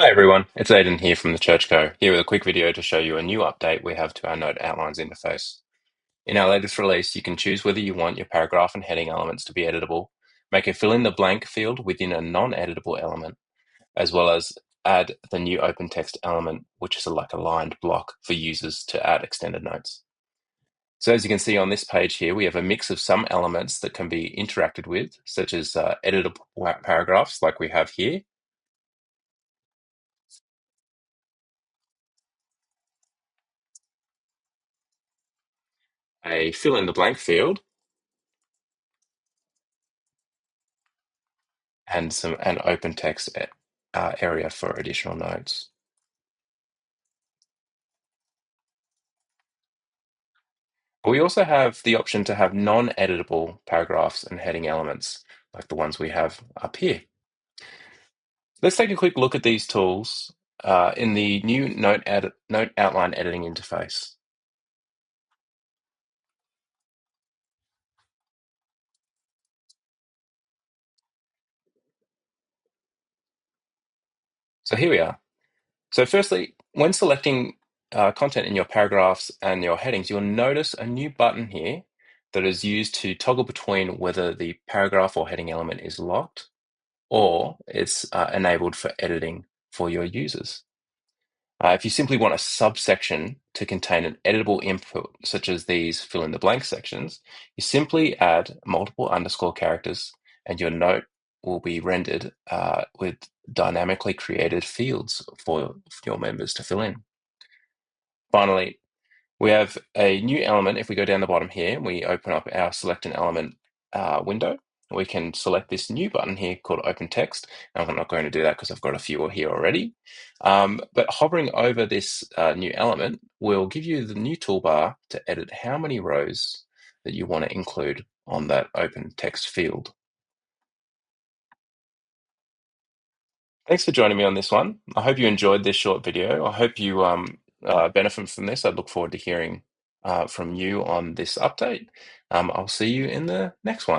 Hi everyone, it's Aidan here from the Church Co. Here with a quick video to show you a new update we have to our Note Outlines interface. In our latest release, you can choose whether you want your paragraph and heading elements to be editable, make a fill-in-the-blank field within a non-editable element, as well as add the new open text element, which is like a lined block for users to add extended notes. So as you can see on this page here, we have a mix of some elements that can be interacted with, such as editable paragraphs like we have here, a fill-in-the-blank field, and an open text area for additional notes. We also have the option to have non-editable paragraphs and heading elements, like the ones we have up here. Let's take a quick look at these tools in the new Note Outline editing interface. So here we are. So firstly, when selecting content in your paragraphs and your headings, you'll notice a new button here that is used to toggle between whether the paragraph or heading element is locked or it's enabled for editing for your users. If you simply want a subsection to contain an editable input, such as these fill in the blank sections, you simply add multiple underscore characters and your note will be rendered with dynamically created fields for your members to fill in. Finally, we have a new element. If we go down the bottom here, we open up our select an element window. We can select this new button here called Open Text. Now, I'm not going to do that because I've got a few here already. But hovering over this new element will give you the new toolbar to edit how many rows that you want to include on that open text field. Thanks for joining me on this one. I hope you enjoyed this short video. I hope you benefit from this. I look forward to hearing from you on this update. I'll see you in the next one.